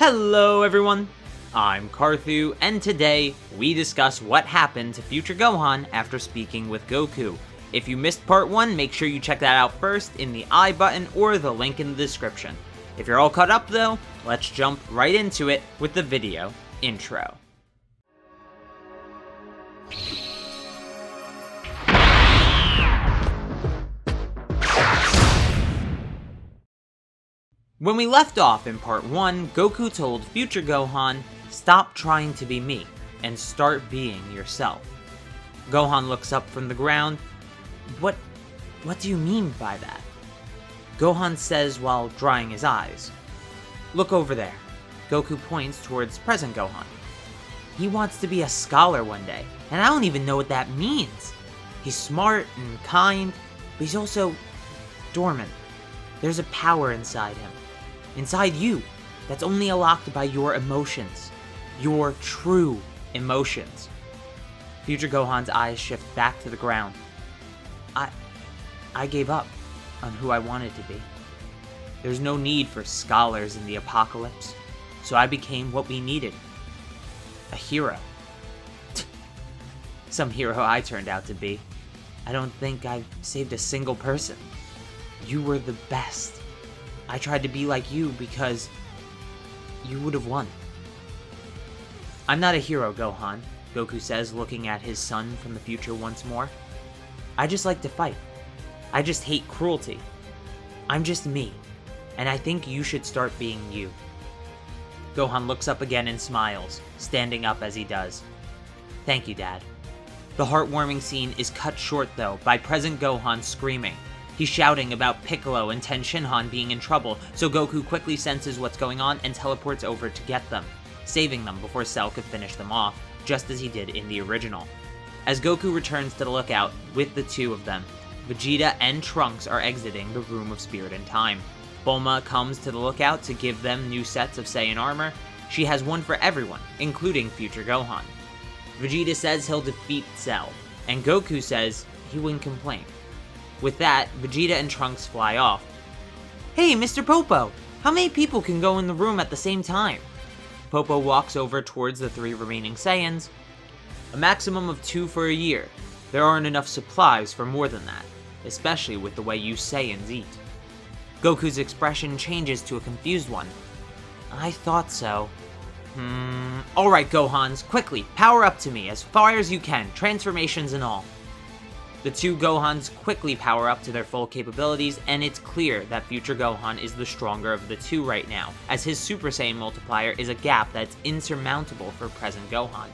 Hello everyone, I'm Carthu, and today we discuss what happened to Future Gohan after speaking with Goku. If you missed part 1, make sure you check that out first in the I button or the link in the description. If you're all caught up though, let's jump right into it with the video intro. When we left off in part 1, Goku told Future Gohan, "Stop trying to be me, and start being yourself." Gohan looks up from the ground. What do you mean by that? Gohan says while drying his eyes. "Look over there." Goku points towards present Gohan. "He wants to be a scholar one day, and I don't even know what that means. He's smart and kind, but he's also dormant. There's a power inside him. Inside you, that's only unlocked by your emotions. Your true emotions." Future Gohan's eyes shift back to the ground. I gave up on who I wanted to be. There's no need for scholars in the apocalypse, so I became what we needed. A hero. Some hero I turned out to be. I don't think I've saved a single person. You were the best. I tried to be like you because you would have won. "I'm not a hero, Gohan," Goku says, looking at his son from the future once more. "I just like to fight. I just hate cruelty. I'm just me, and I think you should start being you." Gohan looks up again and smiles, standing up as he does. "Thank you, Dad." The heartwarming scene is cut short though by present Gohan screaming. He's shouting about Piccolo and Tenshinhan being in trouble, so Goku quickly senses what's going on and teleports over to get them, saving them before Cell could finish them off, just as he did in the original. As Goku returns to the lookout with the two of them, Vegeta and Trunks are exiting the Room of Spirit and Time. Bulma comes to the lookout to give them new sets of Saiyan armor. She has one for everyone, including Future Gohan. Vegeta says he'll defeat Cell, and Goku says he wouldn't complain. With that, Vegeta and Trunks fly off. "Hey, Mr. Popo! How many people can go in the room at the same time?" Popo walks over towards the 3 remaining Saiyans. "A maximum of 2 for a year. There aren't enough supplies for more than that, especially with the way you Saiyans eat." Goku's expression changes to a confused one. "I thought so." Alright, Gohans, quickly, power up to me, as far as you can, transformations and all." The two Gohans quickly power up to their full capabilities, and it's clear that Future Gohan is the stronger of the two right now, as his Super Saiyan multiplier is a gap that's insurmountable for present Gohan.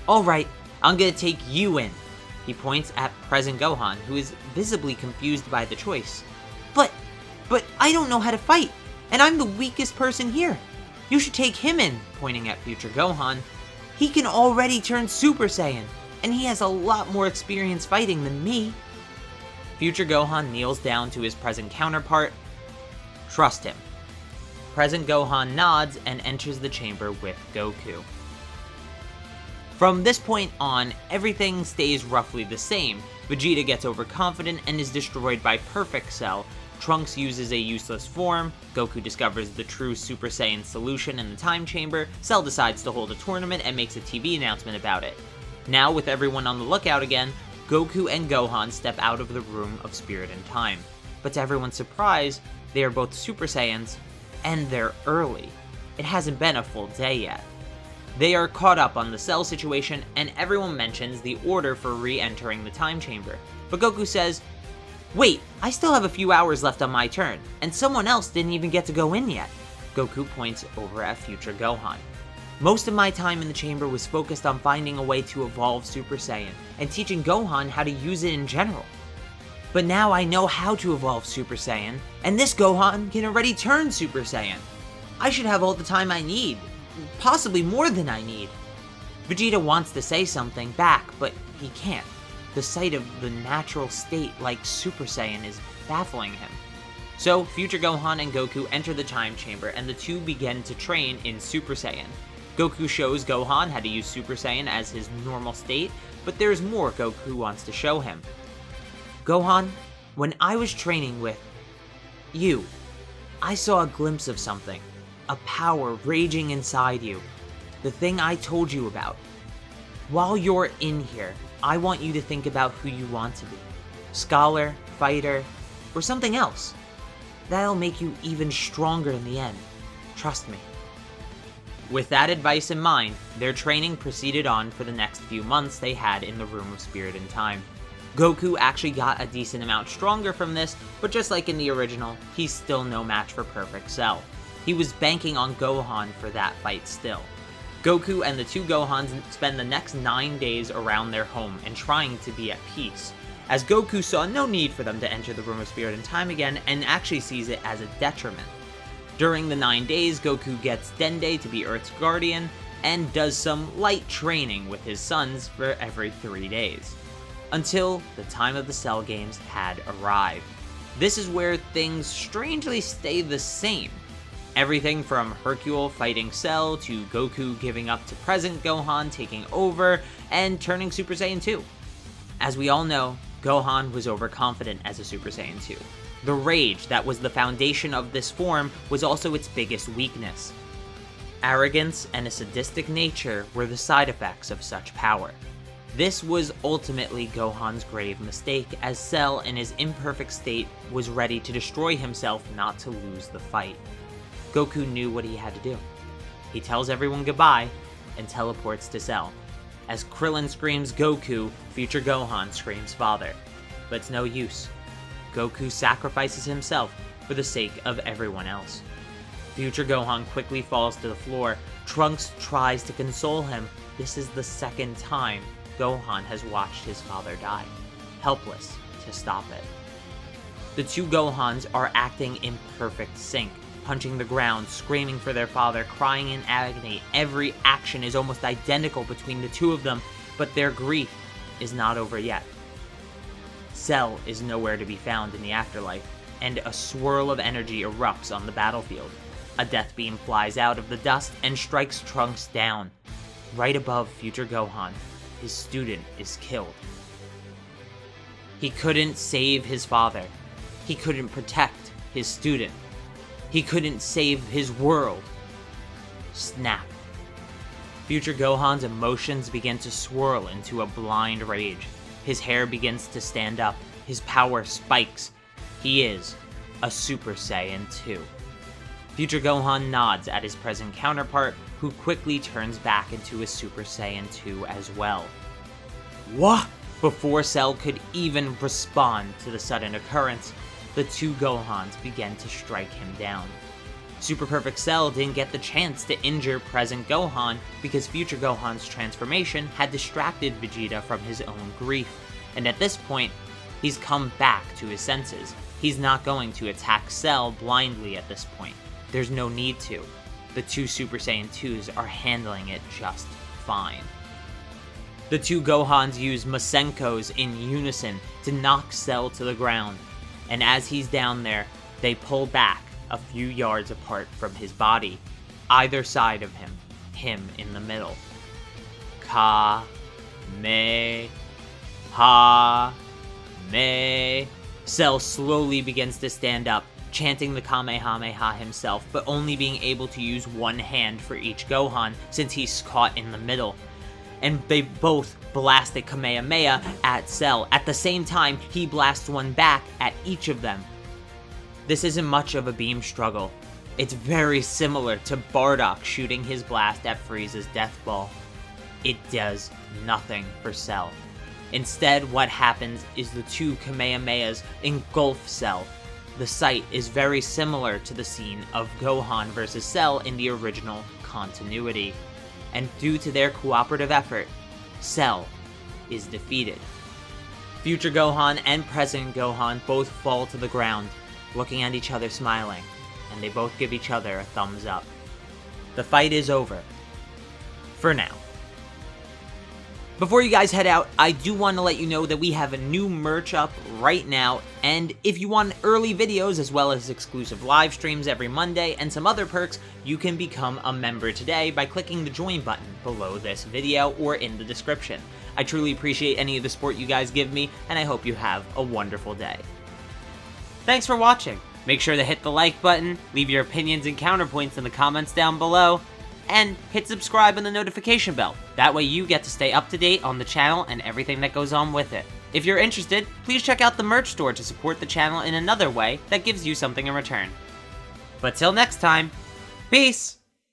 "Alright, I'm gonna take you in." He points at present Gohan, who is visibly confused by the choice. But I don't know how to fight, and I'm the weakest person here. You should take him in," pointing at Future Gohan. "He can already turn Super Saiyan, and he has a lot more experience fighting than me." Future Gohan kneels down to his present counterpart. "Trust him." Present Gohan nods and enters the chamber with Goku. From this point on, everything stays roughly the same. Vegeta gets overconfident and is destroyed by Perfect Cell. Trunks uses a useless form. Goku discovers the true Super Saiyan solution in the time chamber. Cell decides to hold a tournament and makes a TV announcement about it. Now, with everyone on the lookout again, Goku and Gohan step out of the Room of Spirit and Time. But to everyone's surprise, they are both Super Saiyans, and they're early. It hasn't been a full day yet. They are caught up on the Cell situation, and everyone mentions the order for re-entering the time chamber. But Goku says, "Wait, I still have a few hours left on my turn, and someone else didn't even get to go in yet." Goku points over at Future Gohan. "Most of my time in the chamber was focused on finding a way to evolve Super Saiyan, and teaching Gohan how to use it in general. But now I know how to evolve Super Saiyan, and this Gohan can already turn Super Saiyan. I should have all the time I need, possibly more than I need." Vegeta wants to say something back, but he can't. The sight of the natural state like Super Saiyan is baffling him. So, Future Gohan and Goku enter the time chamber, and the two begin to train in Super Saiyan. Goku shows Gohan how to use Super Saiyan as his normal state, but there's more Goku wants to show him. "Gohan, when I was training with you, I saw a glimpse of something. a power raging inside you. The thing I told you about. While you're in here, I want you to think about who you want to be. Scholar, fighter, or something else. That'll make you even stronger in the end. Trust me. With that advice in mind, their training proceeded on for the next few months they had in the Room of Spirit and Time. Goku actually got a decent amount stronger from this, but just like in the original, he's still no match for Perfect Cell. He was banking on Gohan for that fight still. Goku and the two Gohans spend the next 9 days around their home and trying to be at peace, as Goku saw no need for them to enter the Room of Spirit and Time again and actually sees it as a detriment. During the 9 days, Goku gets Dende to be Earth's guardian and does some light training with his sons for every 3 days. Until the time of the Cell Games had arrived. This is where things strangely stay the same. Everything from Hercule fighting Cell to Goku giving up to present Gohan taking over and turning Super Saiyan 2. As we all know, Gohan was overconfident as a Super Saiyan 2. The rage that was the foundation of this form was also its biggest weakness. Arrogance and a sadistic nature were the side effects of such power. This was ultimately Gohan's grave mistake, as Cell in his imperfect state was ready to destroy himself not to lose the fight. Goku knew what he had to do. He tells everyone goodbye and teleports to Cell. As Krillin screams Goku, Future Gohan screams father. But it's no use. Goku sacrifices himself for the sake of everyone else. Future Gohan quickly falls to the floor. Trunks tries to console him. This is the second time Gohan has watched his father die, helpless to stop it. The two Gohans are acting in perfect sync, punching the ground, screaming for their father, crying in agony. Every action is almost identical between the two of them, but their grief is not over yet. Cell is nowhere to be found in the afterlife, and a swirl of energy erupts on the battlefield. A death beam flies out of the dust and strikes Trunks down. Right above Future Gohan, his student is killed. He couldn't save his father. He couldn't protect his student. He couldn't save his world. Snap. Future Gohan's emotions begin to swirl into a blind rage. His hair begins to stand up. His power spikes. He is a Super Saiyan 2. Future Gohan nods at his present counterpart, who quickly turns back into a Super Saiyan 2 as well. What? Before Cell could even respond to the sudden occurrence, the two Gohans began to strike him down. Super Perfect Cell didn't get the chance to injure present Gohan because Future Gohan's transformation had distracted Vegeta from his own grief, and at this point, he's come back to his senses. He's not going to attack Cell blindly at this point. There's no need to. The two Super Saiyan 2s are handling it just fine. The two Gohans use Masenkos in unison to knock Cell to the ground, and as he's down there, they pull back a few yards apart from his body, either side of him in the middle. Ka-me-ha-me. Cell slowly begins to stand up, chanting the Kamehameha himself, but only being able to use one hand for each Gohan since he's caught in the middle. And they both blast a Kamehameha at Cell. At the same time, he blasts one back at each of them. This isn't much of a beam struggle. It's very similar to Bardock shooting his blast at Frieza's death ball. It does nothing for Cell. Instead, what happens is the two Kamehamehas engulf Cell. The sight is very similar to the scene of Gohan vs. Cell in the original continuity. And due to their cooperative effort, Cell is defeated. Future Gohan and present Gohan both fall to the ground, looking at each other smiling, and they both give each other a thumbs up. The fight is over. For now. Before you guys head out, I do want to let you know that we have a new merch up right now, and if you want early videos as well as exclusive live streams every Monday and some other perks, you can become a member today by clicking the join button below this video or in the description. I truly appreciate any of the support you guys give me, and I hope you have a wonderful day. Thanks for watching. Make sure to hit the like button, leave your opinions and counterpoints in the comments down below, and hit subscribe and the notification bell. That way you get to stay up to date on the channel and everything that goes on with it. If you're interested, please check out the merch store to support the channel in another way that gives you something in return. But till next time, peace!